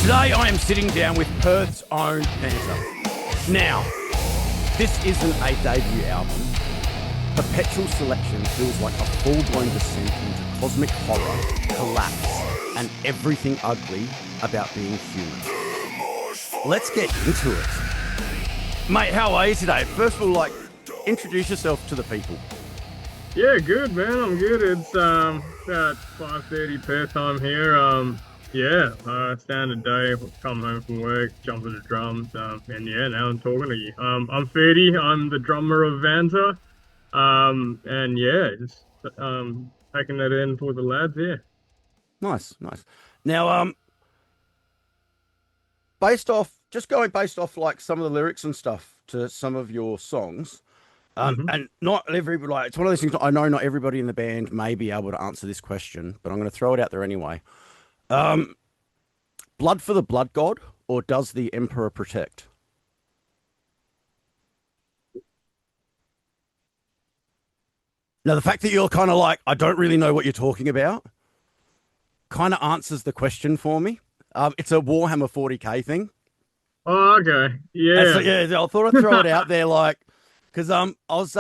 Today I am sitting down with Perth's own VANTA. Now, this isn't a debut album. Perpetual Selection feels like a full-blown descent into cosmic horror, collapse, and everything ugly about being human. Let's get into it. Mate, how are you today? First of all, introduce yourself to the people. Yeah, good, man. I'm good. It's about 5:30 Perth time here. Standard day. Come home from work, jump into drums, and yeah, now I'm talking to you. I'm 30. I'm the drummer of VANTA. And yeah, just taking that in for the lads. Yeah. Nice. Now, based off like some of the lyrics and stuff to some of your songs. And not everybody, it's one of those things. I know not everybody in the band may be able to answer this question, but I'm going to throw it out there anyway. Blood for the blood god, or does the emperor protect? Now, the fact that you're kind of like, I don't really know what you're talking about, kind of answers the question for me. It's a Warhammer 40K thing. Oh, okay. Yeah. I thought I'd throw it out there, because I was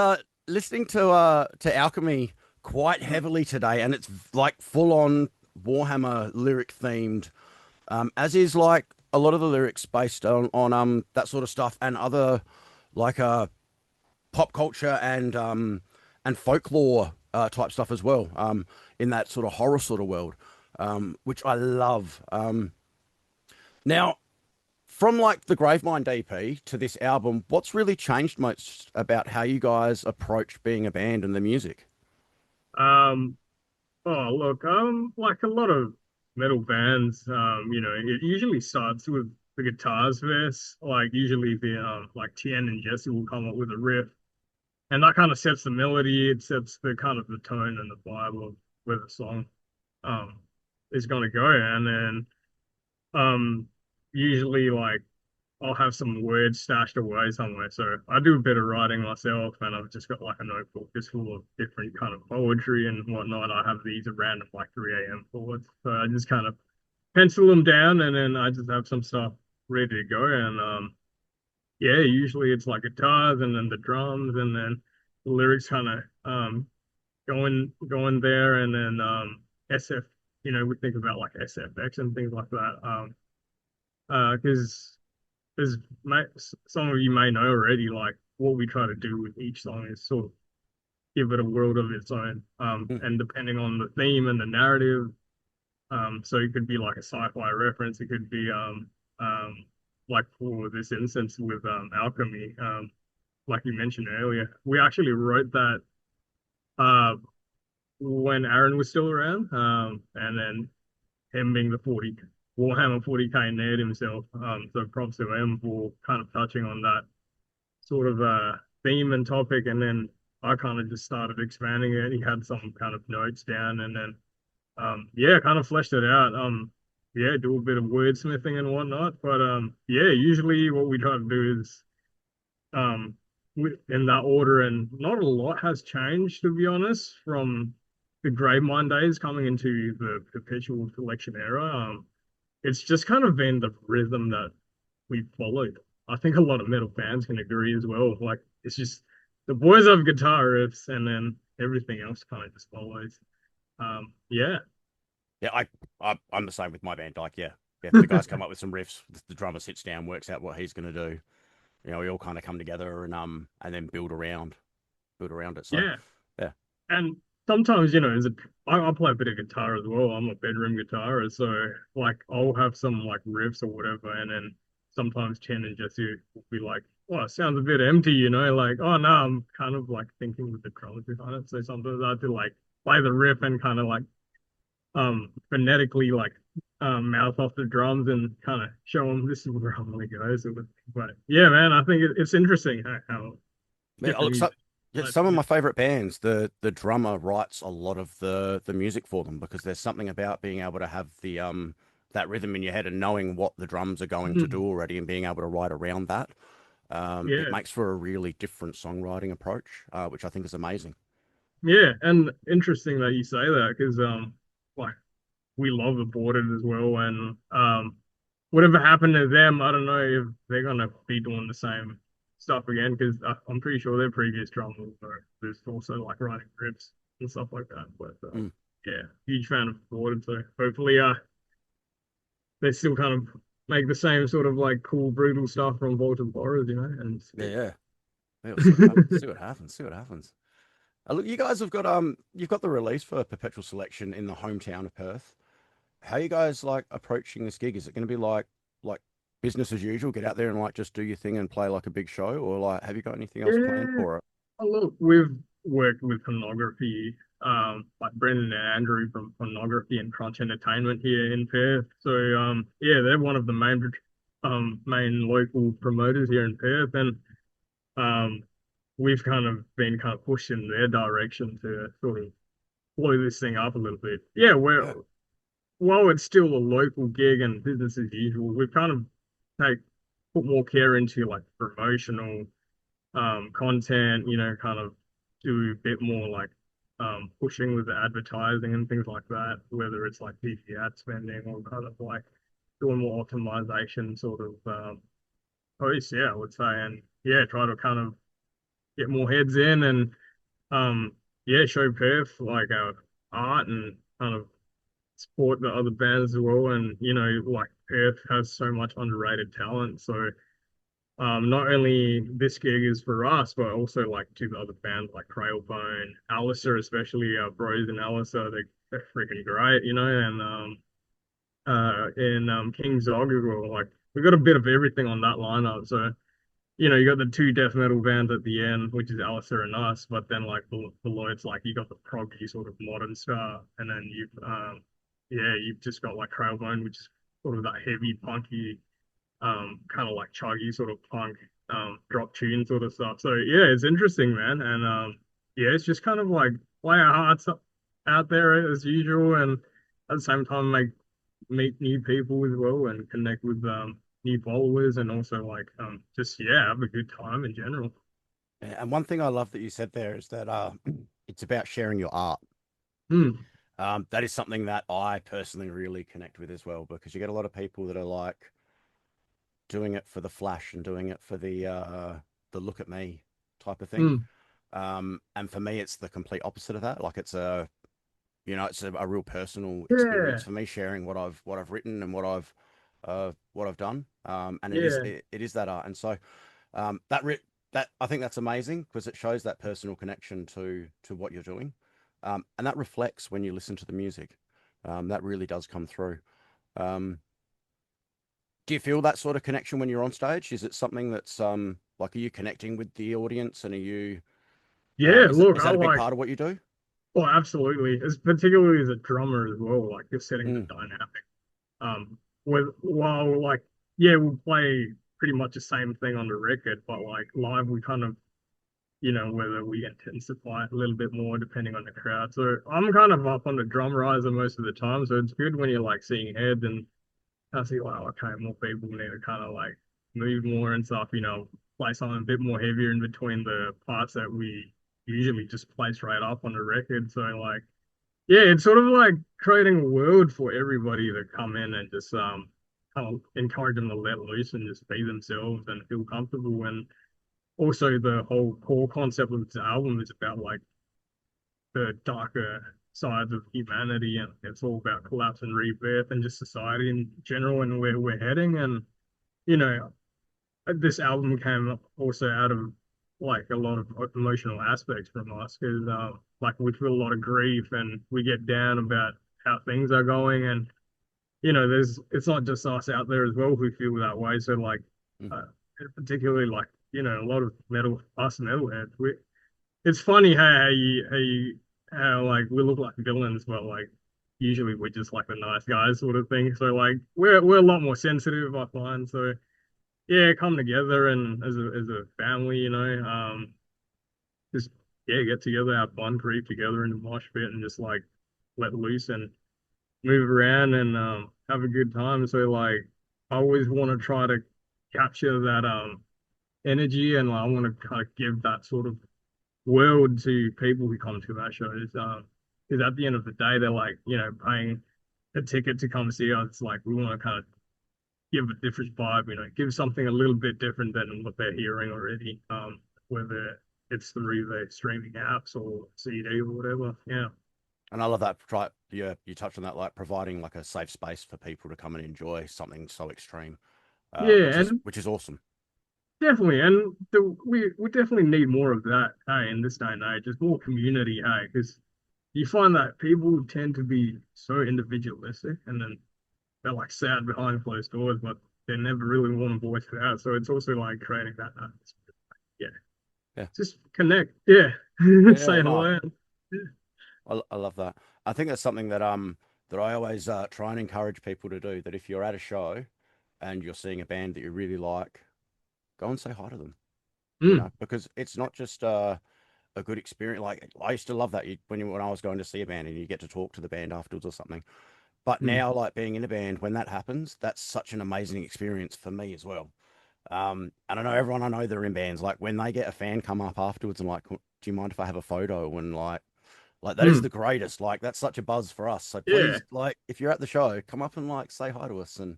listening to Alchemy quite heavily today, and it's like full on Warhammer lyric themed, as is like a lot of the lyrics based on that sort of stuff and other pop culture and folklore type stuff as well, in that sort of horror sort of world, which I love. Now, from like the Gravemind EP to this album, what's really changed most about how you guys approach being a band and the music? Oh, look, like a lot of metal bands, it usually starts with the guitars first. Like usually like Tien and Jesse will come up with a riff, and that kind of sets the melody. It sets the kind of the tone and the vibe of where the song um is gonna go. And then usually like I'll have some words stashed away somewhere. So I do a bit of writing myself, and I've just got like a notebook just full of different kind of poetry and whatnot. I have these at random like 3 a.m. thoughts. So I just kind of pencil them down, and then I just have some stuff ready to go. And yeah, usually it's like guitars and then the drums, and then the lyrics kind of going there, and then SF. We think about like SFX and things like that. Because as some of you may know already, like what we try to do with each song is sort of give it a world of its own. And depending on the theme and the narrative, so it could be like a sci-fi reference. It could be like for this instance with Alchemy, like you mentioned earlier, we actually wrote that uh when Aaron was still around, and then him being the Warhammer 40K nerd himself. So props to him for kind of touching on that sort of theme and topic, and then I kind of just started expanding it. He had some kind of notes down, and then kind of fleshed it out. Do a bit of wordsmithing and whatnot. But usually what we try to do is in that order, and not a lot has changed, to be honest, from the Gravemind days coming into the Perpetual Selection era. It's just kind of been the rhythm that we followed. I think a lot of metal fans can agree as well. Like it's just the boys have guitar riffs, and then everything else kind of just follows. Yeah. Yeah, I'm the same with my band. Like, yeah, the guys come up with some riffs. The drummer sits down, works out what he's going to do. We all kind of come together and then build around it. So yeah. And sometimes, I play a bit of guitar as well. I'm a bedroom guitarist, so like I'll have some like riffs or whatever, and then sometimes Chen and Jesse will be like, "Oh, it sounds a bit empty," like, "Oh no, I'm kind of like thinking with the drums behind it." So sometimes I have to like play the riff and kind of like phonetically like mouth off the drums and kind of show them this is where I'm gonna go. But yeah, man, I think it's interesting how some of my favorite bands, the drummer writes a lot of the music for them, because there's something about being able to have the that rhythm in your head and knowing what the drums are going to do already and being able to write around that. It makes for a really different songwriting approach, which I think is amazing. Yeah, and interesting that you say that, because like we love Aborted as well, and whatever happened to them, I don't know if they're gonna be doing the same stuff again because I'm pretty sure their previous drummers are there's also like writing riffs and stuff like that. But Mm. yeah, huge fan of Ford, so hopefully they still kind of make the same sort of like cool brutal stuff from Vault of Horrors, and Yeah, yeah. We'll see what happens. See what happens. See what happens. Look, you guys have got you've got the release for Perpetual Selection in the hometown of Perth. How are you guys like approaching this gig? Is it going to be like business as usual? Get out there and like just do your thing and play like a big show, or like have you got anything else planned yeah. for it? Oh, look, we've worked with pornography, like Brendan and Andrew from Pornography and Crunch Entertainment here in Perth. So, yeah, they're one of the main local promoters here in Perth, and um, we've kind of been kind of pushed in their direction to sort of blow this thing up a little bit. Yeah, Yeah. while it's still a local gig and business as usual, we've kind of take put more care into like promotional content, kind of do a bit more like pushing with the advertising and things like that, whether it's like PG ad spending or kind of like doing more optimization sort of posts, yeah, I would say. And yeah, try to kind of get more heads in and yeah, show Perth like our art and kind of support the other bands as well. And like Perth has so much underrated talent. So not only this gig is for us, but also like to the other bands like Crailbone, Alistair, especially Bros and Alistair, they're freaking great, and King Zog as well. Like we got a bit of everything on that lineup. So, you got the two death metal bands at the end, which is Alistair and us, but then like below it's like you got the proggy sort of modern stuff, and then you've just got like Crailbone, which is sort of that heavy punky kind of like chuggy sort of punk drop tune sort of stuff. So yeah, it's interesting, man. And yeah, it's just kind of like play our hearts out there as usual, and at the same time meet new people as well and connect with new followers, and also like just yeah, have a good time in general. And one thing I love that you said there is that it's about sharing your art. Hmm. That is something that I personally really connect with as well, because you get a lot of people that are like doing it for the flash and doing it for the look at me type of thing. Hmm. And for me, it's the complete opposite of that. Like it's a real personal Yeah. experience for me sharing what I've written and what I've done. And Yeah. it is that art. And so that I think that's amazing because it shows that personal connection to what you're doing. And that reflects when you listen to the music. That really does come through. Um, do you feel that sort of connection when you're on stage? Is it something that's like, are you connecting with the audience, and are you Yeah. Look, is I that a big like. part of what you do? Oh, absolutely. It's particularly as a drummer as well, like just setting the Mm, dynamic. With while like yeah, we'll play pretty much the same thing on the record, but like live we kind of whether we intensify it a little bit more depending on the crowd. So I'm kind of up on the drum riser most of the time, so it's good when you're like seeing heads and I see like okay, more people need to kind of like move more and stuff, play something a bit more heavier in between the parts that we usually just play straight up on the record. So like yeah, it's sort of like creating a world for everybody to come in and just kind of encourage them to let loose and just be themselves and feel comfortable. And also the whole core concept of this album is about like the darker sides of humanity, and it's all about collapse and rebirth and just society in general and where we're heading. And you know, this album came also out of like a lot of emotional aspects from us because like we feel a lot of grief and we get down about how things are going, and there's it's not just us out there as well who feel that way. So like mm. uh, particularly like a lot of metalheads, it's funny how like we look like villains, but like usually we're just like the nice guys sort of thing. So like we're a lot more sensitive, I find. So yeah, come together and as a family, just yeah, get together, have fun, grieve together in the mosh pit, and just like let loose and move around and have a good time. So like, I always want to try to capture that energy, and I want to kind of give that sort of world to people who come to our shows. Because at the end of the day, they're like paying a ticket to come see us. It's like we want to kind of give a different vibe, give something a little bit different than what they're hearing already. Whether it's through the streaming apps or CD or whatever. Yeah. And I love that. Yeah, you touched on that, like providing like a safe space for people to come and enjoy something so extreme, Yeah, and which is awesome. definitely, and we definitely need more of that, hey, in this day and age, just more community, hey, because you find that people tend to be so individualistic, and then they're like sad behind closed doors, but they never really want to voice it out. So it's also like creating that atmosphere. Yeah, Yeah, just connect. Yeah, yeah, say no, hello. I love that. I think that's something that I always try and encourage people to do. That if you're at a show and you're seeing a band that you really like, go and say hi to them. Mm, Because it's not just a good experience. Like I used to love that when I was going to see a band and you get to talk to the band afterwards or something. But mm, now, like being in a band, when that happens, that's such an amazing experience for me as well. And I know everyone I know that are in bands, like when they get a fan come up afterwards and like, do you mind if I have a photo? And like that is mm. the greatest. Like that's such a buzz for us. So Yeah, please, like if you're at the show, come up and like say hi to us and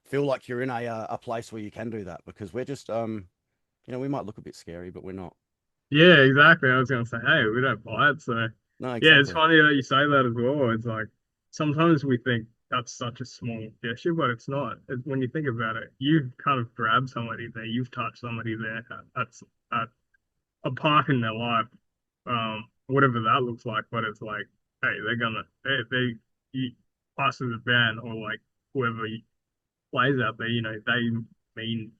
feel like you're in a place where you can do that because we're just we might look a bit scary, but we're not. yeah, exactly. I was gonna say, hey, we don't buy it, so No, yeah, it's exactly. funny that you say that as well. It's like sometimes we think that's such a small gesture, but it's not. When you think about it, you've kind of grabbed somebody there, you've touched somebody there at a part in their life, whatever that looks like. But it's like, hey, you, us as a band or like whoever plays out there, they mean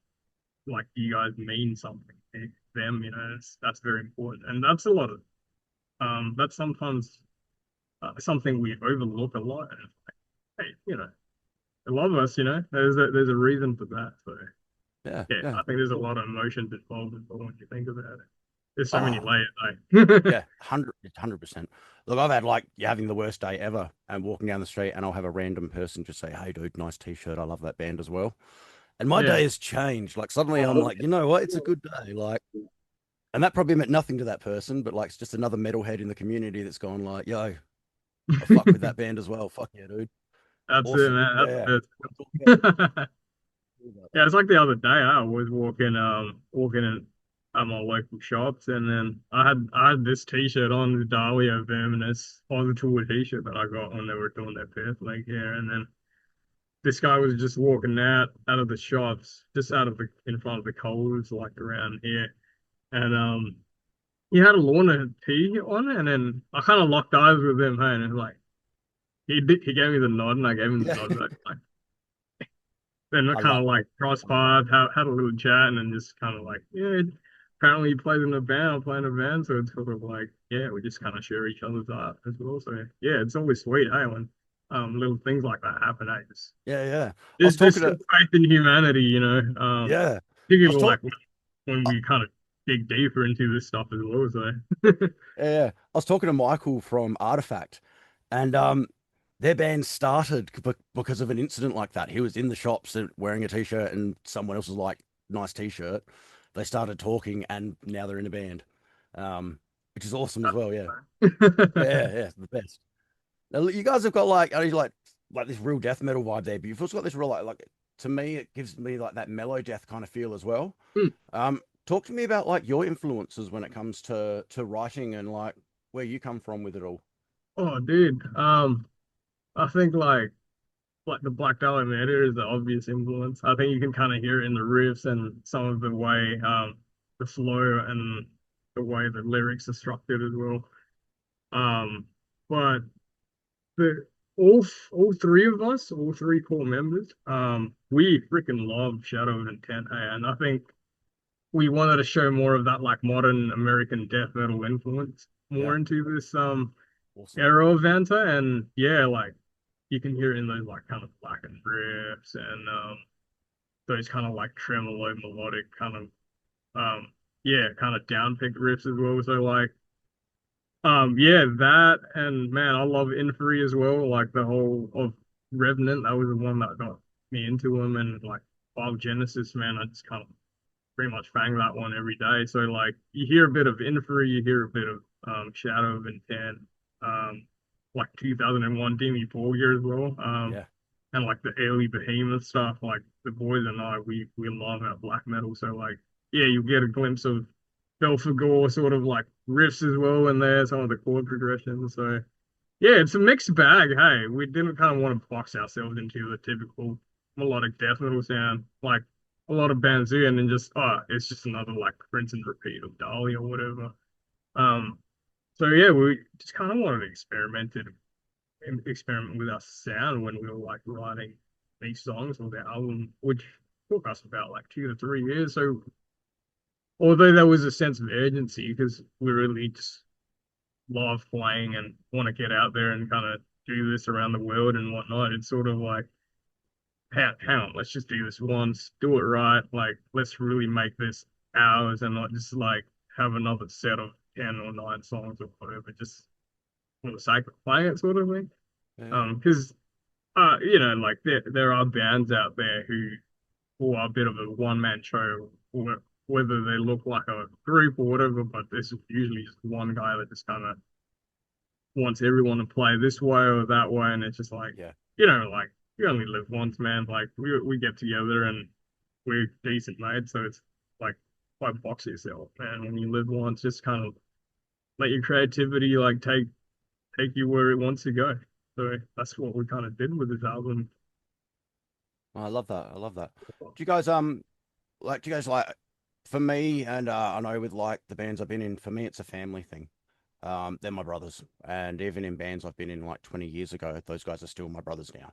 like you guys mean something to them. That's very important, and that's a lot of that's sometimes something we overlook a lot. And it's like, hey, a lot of us, there's a reason for that. So Yeah, yeah, yeah. I think there's a lot of emotions involved when you think about it. There's so many Oh, layers, eh? yeah, 100%. Look, I've had like you having the worst day ever and walking down the street and I'll have a random person just say, "Hey dude, nice t-shirt. I love that band as well." And my Yeah. day has changed. Like suddenly I'm Oh, like, you know what? It's a good day. Like, and that probably meant nothing to that person, but like it's just another metalhead in the community that's gone like, yo, I fuck with that band as well. Fuck yeah, dude. that's it, Awesome. man. Yeah. That's We'll talk it. about Yeah, that. it's like the other day I was walking in at my local shops, and then I had this t-shirt on, the Dalio Verminous Positive t-shirt that I got when they were doing their Perth leg here. And then this guy was just walking out of the shops, just out of the in front of the Coles, like around here. And he had a Lorna tee on, and then I kind of locked eyes with him, hey, and it's like he gave me the nod, and I gave him the Yeah. nod back. Like, then I I kind love of like cross-fired, had a little chat, and then just kind of like, yeah, apparently he plays in a band, I'm playing a band, so it's sort of like, yeah, we just kind of share each other's art as well. So yeah, it's always sweet, hey, when little things like that happen, hey, just Yeah, yeah. I was there's talking still to faith in humanity, yeah. I was particularly like talking when we kind of dig deeper into this stuff as well. So yeah. I was talking to Michael from Artifact and their band started because of an incident like that. He was in the shops wearing a t-shirt and someone else was like, nice t-shirt. They started talking and now they're in a band. Which is awesome as well, yeah. Yeah, yeah, it's the best. Now, you guys have got like, I mean, like this real death metal vibe there, but you've also got this real like to me, it gives me like that mellow death kind of feel as well. Talk to me about like your influences when it comes to writing and like where you come from with it all. Oh, dude. I think like the Black Dahlia Murder is the obvious influence. I think you can kind of hear it in the riffs and some of the way the flow and the way the lyrics are structured as well. But the all three of us, all three core members, we freaking love Shadow of Intent, and I think we wanted to show more of that like modern American death metal influence Yeah, more into this awesome. era of Vanta, and yeah, like you can hear it in those like kind of blackened riffs and those kind of like tremolo melodic kind of yeah, kind of downpicked riffs as well. So like yeah, that, and man, I love Inferi as well. Like the whole of Revenant, that was the one that got me into him. And like Wild Genesis, man, I just kind of pretty much bang that one every day. So like you hear a bit of Inferi, you hear a bit of Shadow of Intent, um like 2001 Demi Borgir as well. Yeah, and like the early Behemoth stuff. Like the boys and I, we love our black metal. So like, yeah, you get a glimpse of Belphegor sort of like riffs as well in there, some of the chord progressions. So yeah, it's a mixed bag. Hey, we didn't kind of want to box ourselves into the typical melodic death metal sound like a lot of bands do, and then just it's just another like rinse and repeat of Dali or whatever. Um, so yeah, we just kind of wanted to experiment with our sound when we were like writing these songs for the album, which took us about like 2 to 3 years. So although there was a sense of urgency because we really just love playing and want to get out there and kind of do this around the world and whatnot, it's sort of like, hang on, let's just do this once, do it right. Like, let's really make this ours and not just like have another set of 10 or 9 songs or whatever, just for the sake of playing it, sort of thing. Yeah. Because like there are bands out there who are a bit of a one man show, whether they look like a group or whatever, but there's usually just one guy that just kind of wants everyone to play this way or that way, and it's just like, Yeah. like you only live once, man. Like we get together and we're decent mates, so it's like why box yourself, man. When you live once, just kind of let your creativity like take you where it wants to go. So that's what we kind of did with this album. I love that. I love that. Do you guys do you guys like for me and I know with like the bands I've been in, for me it's a family thing. They're my brothers, and even in bands I've been in like 20 years ago, those guys are still my brothers now.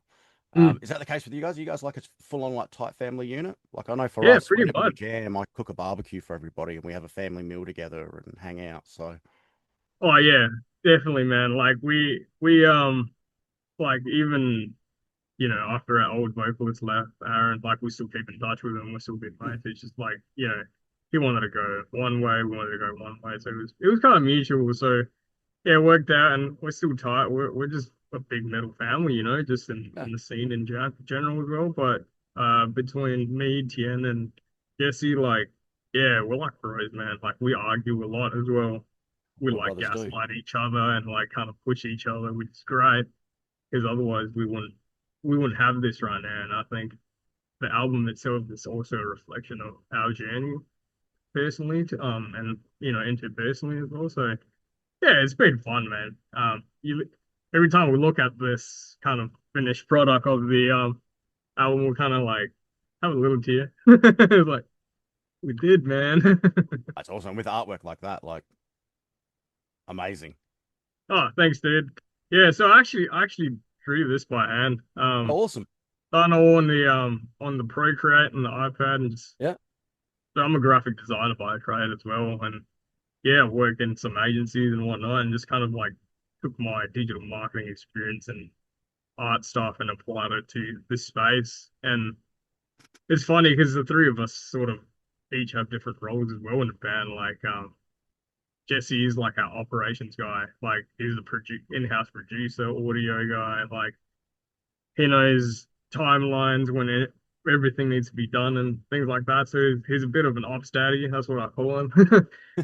Mm. Is that the case with you guys? Are you guys like a full on like tight family unit? Like I know for Yeah, us, pretty whenever we much. jam, I cook a barbecue for everybody and we have a family meal together and hang out. So Oh yeah, definitely, man. Like we like even after our old vocalist left, Aaron, like we still keep in touch with him. We're still good mates. It's just like, he wanted to go one way, we wanted to go one way. So it was kind of mutual. So yeah, it worked out and we're still tight. We're just a big metal family, just yeah, in the scene in general as well. But between me, Tien, and Jesse, like, yeah, we're like bros, man. Like we argue a lot as well. We what like brothers do. gaslight each other and like kind of push each other, which is great because otherwise we wouldn't have this right now. And I think the album itself is also a reflection of our journey personally, and interpersonally as well. So yeah, it's been fun, man. You every time we look at this kind of finished product of the album, we kind of like have a little tear. It's like we did, man. That's awesome with artwork like that, like amazing. Oh, thanks, dude. Yeah, so I actually drew this by hand. Oh, awesome. Done all on the Procreate and the iPad, and just Yeah. so I'm a graphic designer by trade as well, and yeah, I've worked in some agencies and whatnot, and just kind of like took my digital marketing experience and art stuff and applied it to this space. And it's funny because the three of us sort of each have different roles as well in the band. Like Jesse is like our operations guy, like he's the in-house producer, audio guy, like he knows timelines when everything needs to be done and things like that. So he's a bit of an ops daddy. That's what I call him.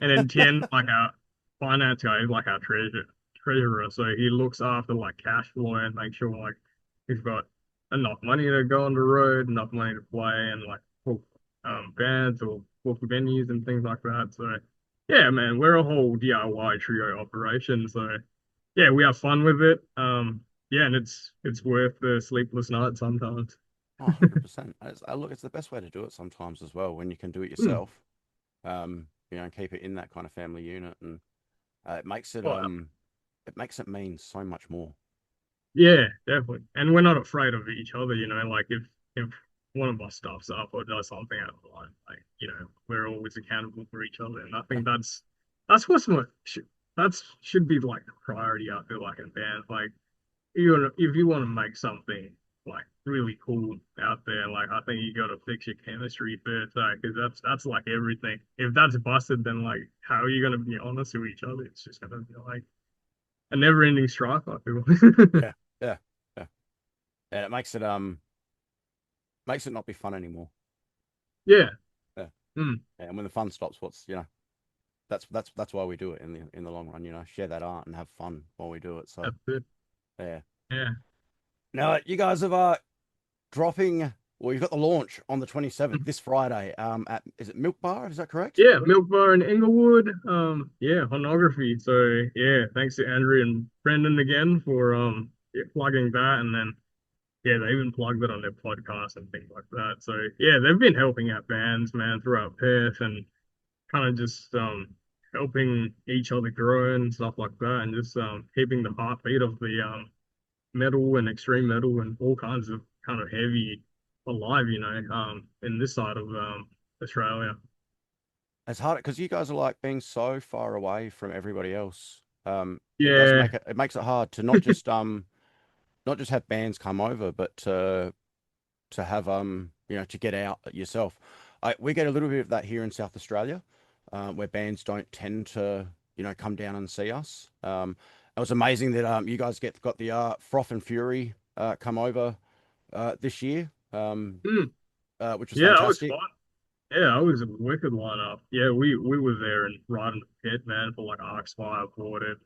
And then Tien, like our finance guy, is like our treasurer. So he looks after like cash flow and make sure like he's got enough money to go on the road, enough money to play and like book bands or book venues and things like that. So yeah, man, we're a whole DIY trio operation. So yeah, we have fun with it. Yeah, and it's worth the sleepless nights sometimes. Oh, 100%. Look, it's the best way to do it sometimes as well when you can do it Hmm. yourself. And keep it in that kind of family unit, and it Well, makes it mean so much more. yeah, definitely. And we're not afraid of each other, like if one of us stuffs up or does something out of line, like, we're always accountable for each other. And I Yeah. think that's what's my that's should be like the priority I feel like in bands. Like if you want to make something like really cool out there, like I think you got to fix your chemistry first, because that's like everything. If that's busted, then like how are you gonna be honest with each other? It's just gonna be like a never-ending strife, I feel. Yeah. Yeah. Yeah. And it makes it not be fun anymore. Yeah. Yeah. Mm, And when the fun stops, that's why we do it in the long run, share that art and have fun while we do it. So that's it. yeah. Yeah. Now you guys have dropping. Well, you've got the launch on the 27th this Friday. At is it Milk Bar? Is that correct? Yeah, Milk Bar in Inglewood. Yeah, Honography. So yeah, thanks to Andrew and Brendan again for yeah, plugging that, and then yeah, they even plugged it on their podcast and things like that. So yeah, they've been helping out bands, man, throughout Perth, and kind of just helping each other grow and stuff like that, and just keeping the heartbeat of the metal and extreme metal and all kinds of kind of heavy alive, in this side of Australia. It's hard because you guys are like being so far away from everybody else. It does Yeah. make it makes it hard to not just have bands come over, but to have to get out yourself. We get a little bit of that here in South Australia, where bands don't tend to come down and see us. It was amazing that you guys got the Froth and Fury come over this year, Mm. which was Yeah, that was fantastic. fun. Yeah, that was a wicked lineup. Yeah, we were there and right in the pit, man, for like Arcspire Aborted.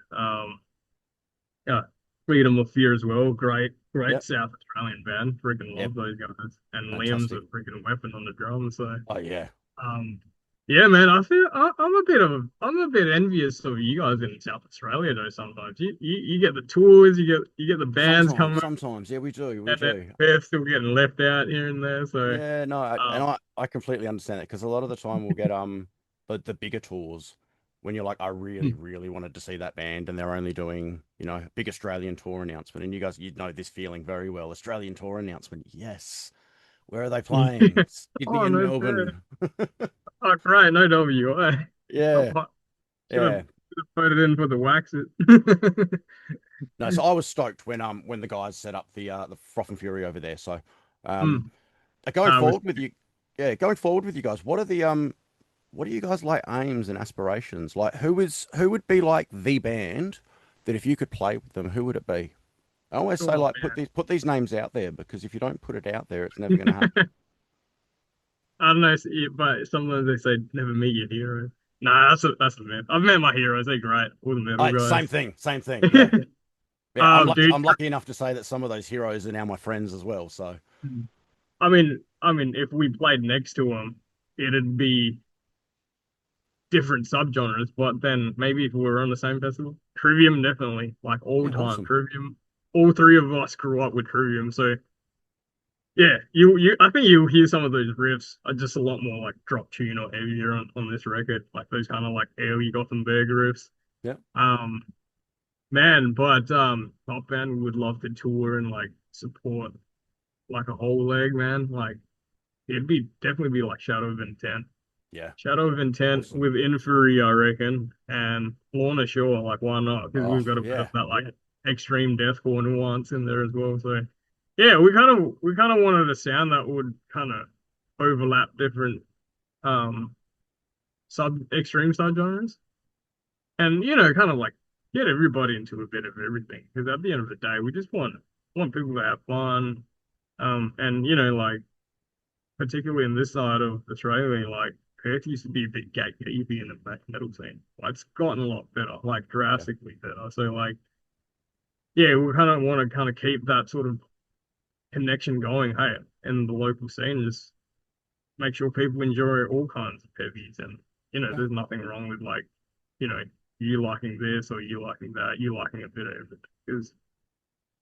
Yeah, Freedom of Fear as well. Great Yep. South Australian band. Freaking Yep. love those guys. And Liam's a Fantastic. freaking weapon on the drums. So Oh yeah. um yeah, man, I'm a bit envious of you guys in South Australia though sometimes. You get the tours, you get the bands Sometimes, coming sometimes, yeah, we and then do. they're still getting left out here and there. So Yeah, no, and um I completely understand it because a lot of the time we'll get the bigger tours when you're like, I really, really wanted to see that band and they're only doing, a big Australian tour announcement. And you guys, you'd know this feeling very well. Australian tour announcement, yes. Where are they playing? Sydney oh and no fair. Melbourne. Oh great, no WA. Yeah, Should have yeah. voted in for the Waxit. No, so I was stoked when the guys set up the Froth and Fury over there. So um Mm. going I was forward with you, yeah, going forward with you guys, what are you guys like aims and aspirations? Like who would be like the band that if you could play with them, who would it be? I always say oh like put these names out there because if you don't put it out there, it's never gonna happen. man. I don't know, but sometimes they say never meet your hero. Nah, that's a myth. I've met my heroes. They're great, all the metal Same guys. thing, same thing. Yeah, yeah. Dude. I'm lucky enough to say that some of those heroes are now my friends as well. So If we played next to them, it'd be different subgenres. But then maybe if we were on the same festival, Trivium definitely, like all yeah, time awesome. Trivium. All three of us grew up with Trivium, so yeah, I think you'll hear some of those riffs are just a lot more like drop tune or heavier on this record, like those kind of like early Gothenburg riffs. Yeah, Um, man, but top band we would love to tour and like support like a whole leg, man. Like it'd be definitely be like Shadow of Intent. yeah, Shadow of Intent awesome. with Inferi, I reckon, and Lorna Shore, like why not? Because Oh we've got a bit of yeah, that like extreme deathcore nuance in there as well. So yeah, we kind of wanted a sound that would kind of overlap different um sub extreme subgenres, and kind of like get everybody into a bit of everything. Because at the end of the day, we just want people to have fun, and like particularly in this side of Australia, like Perth used to be a bit gatekeepy in the metal scene. Like, it's gotten a lot better, like yeah, drastically better. So like, yeah, we kind of want to kind of keep that sort of connection going, hey, in the local scene, just make sure people enjoy all kinds of heavies, and yeah. there's nothing wrong with like, you know, you liking this or you liking that, you liking a bit of everything, because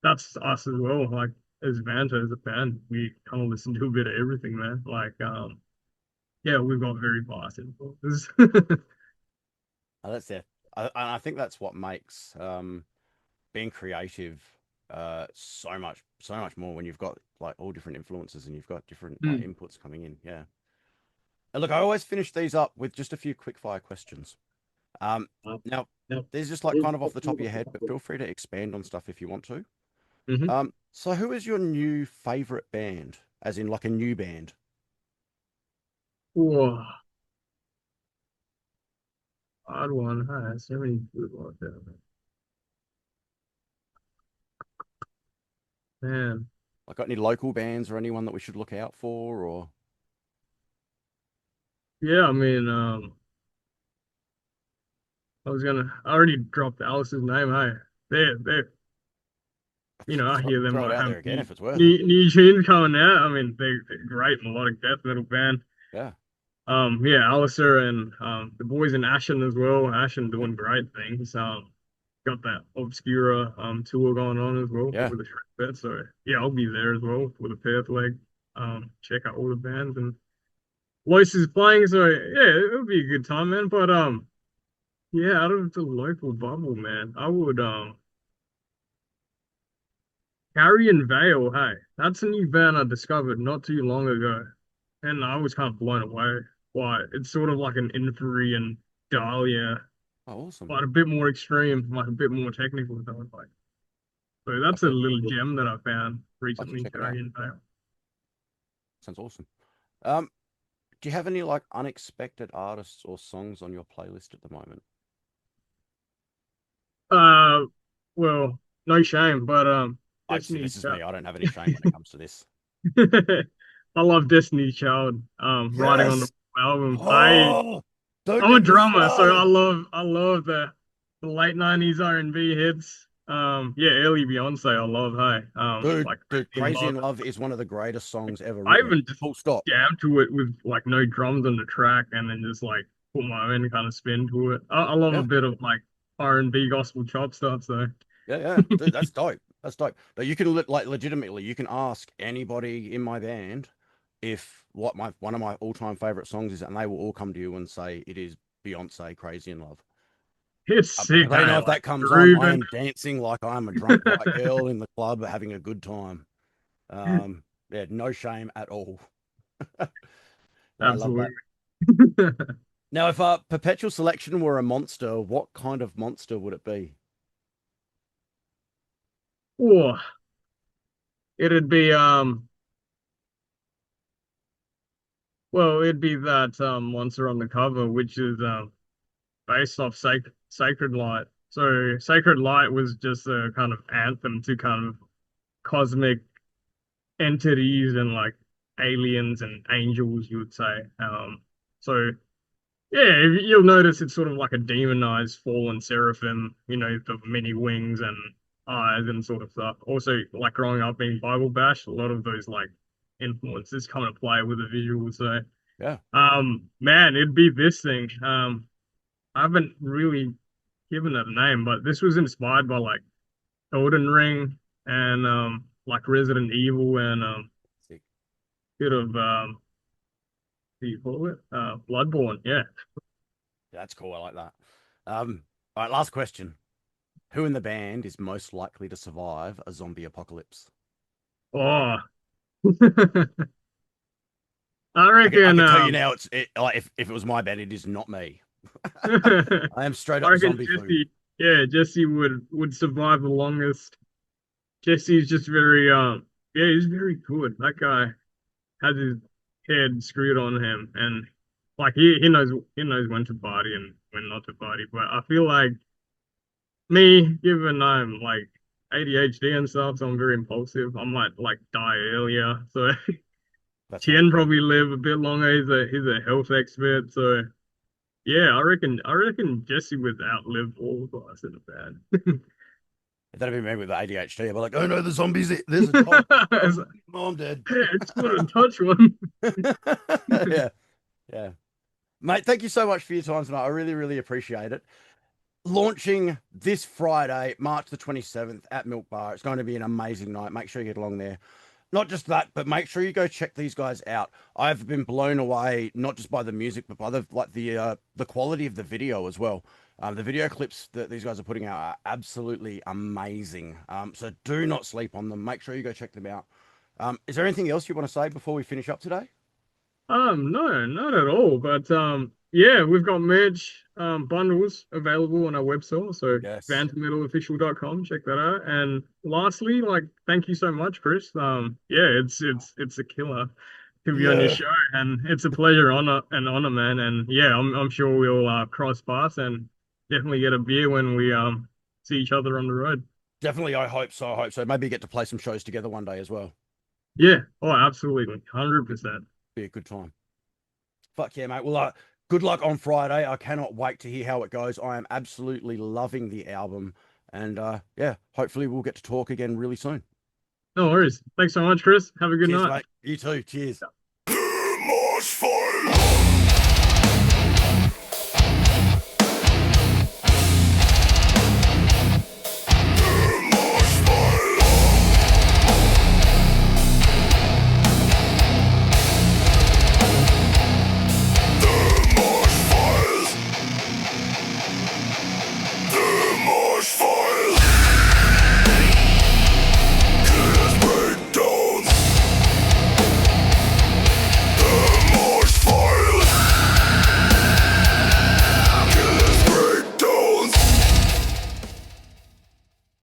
that's us as well. Like as Vanta as a band, we kind of listen to a bit of everything, man. Like yeah, we've got very vast influences. That's it. I think that's what makes being creative so much more when you've got like all different influences and you've got different like Mm. inputs coming in. Yeah. And look, I always finish these up with just a few quick fire questions. Um, now these just like kind of off the top of your head, but feel free to expand on stuff if you want to. Hmm. So who is your new favorite band? As in like a new band? Whoa, hard one. Huh? So many good ones there, man. Like got any local bands or anyone that we should look out for or Yeah, I already dropped Alice's name. Hey, they're you know, I hear them Throw it like out have there again if it's worth it. new tunes coming out. I mean, they're great melodic death metal band. Yeah. Yeah, Alistair and the boys in Ashen as well. Ashen Yeah. doing great things. Got that Obscura tour going on as well Yeah. with the Shrek bit. So yeah, I'll be there as well with a Perth leg. Check out all the bands and Lois is playing. So yeah, it'll be a good time, man. But yeah, out of the local bubble, man, I would Carrion Vale. Hey, that's a new band I discovered not too long ago, and I was kind of blown away. Why? It's sort of like an Inferi and Dahlia, Oh, awesome. but a bit more extreme, like a bit more technical. So like, so that's a Okay. little gem that I found I have to recently. check it out. Carrion Vale. Sounds awesome. Um, do you have any like unexpected artists or songs on your playlist at the moment? Uh, well, no shame, but I see. Destiny This is Child. me. I don't have any shame when it comes to this. I love Destiny Child. Writing on the Yes. album. Oh, don't I'm a get me drummer, so started. I love the late '90s R&B hits. Yeah, early Beyonce, I love. Hey, like Dude, Crazy in Crazy Love. in Love is one of the greatest songs ever I written. even just Full stop. jam to it with like no drums on the track, and then just like put my own kind of spin to it. I love a Yeah. bit of like R&B gospel chop stuff. So Yeah, yeah. Dude, that's dope. That's dope. But you can like legitimately, you can ask anybody in my band if what my one of my all-time favorite songs is, and they will all come to you and say it is Beyonce Crazy in Love. it's sick. They Hey, know if like that comes on, I grooving. am dancing like I'm a drunk white girl in the club having a good time. Yeah, no shame at all. No, I love that. Absolutely. Now, if Perpetual Selection were a monster, what kind of monster would it be? Oh, it'd be well, it'd be that monster on the cover, which is based off Sacred Light. So Sacred Light was just a kind of anthem to kind of cosmic entities and like aliens and angels, you would say. So yeah, you'll notice it's sort of like a demonized fallen seraphim, you know, the many wings and eyes and sort of stuff. Also, like growing up in Bible Bash, a lot of those like influences come into play with the visuals. So Yeah. man, it'd be this thing. I haven't really given it a name, but this was inspired by like Elden Ring and like Resident Evil and Sick. bit of what do you call it? Bloodborne, yeah. That's cool. I like that. All right, last question. Who in the band is most likely to survive a zombie apocalypse? Oh, I I reckon can tell you now, like if it was my band, it is not me. I I am straight up reckon zombie food. Jesse, yeah, Jesse would survive the longest. Jesse's just very yeah, he's very good. That guy has his head screwed on him and like he knows when to party and when not to party. But I feel like me, given I'm like ADHD and stuff, so I'm very impulsive. I might like die earlier. So That's no Tien fun. probably live a bit longer. He's a health expert. So yeah, I reckon Jesse would outlive all of us in the band. If that'd be me with the ADHD, I'd be like, oh no, the zombies, there's a dog. It's Oh, like, no, I'm dead. hey, I just want to touch one. Yeah, yeah. Mate, thank you so much for your time tonight. I really, really appreciate it. Launching this Friday, March the 27th at Milk Bar. It's going to be an amazing night. Make sure you get along there. Not just that, but make sure you go check these guys out. I've been blown away not just by the music, but by the quality of the video as well. The video clips that these guys are putting out are absolutely amazing. So do not sleep on them. Make sure you go check them out. Is there anything else you want to say before we finish up today? No, not at all. But yeah, we've got merch bundles available on our website, so Yes. vantametalofficial.com. Check that out. And lastly, like, thank you so much, Chris. Yeah, it's a killer to be on your Yeah. show, and it's a pleasure, honor, man. And yeah, I'm sure we'll cross paths and definitely get a beer when we see each other on the road. Definitely, I hope so. I hope so. Maybe get to play some shows together one day as well. Yeah, oh, absolutely, 100%. Be a good time. Fuck yeah, mate. Well, good luck on Friday. I cannot wait to hear how it goes. I am absolutely loving the album. And yeah, hopefully we'll get to talk again really soon. No worries. Thanks so much, Chris. Have a good Cheers, night. mate. You too. Cheers. Too much fun.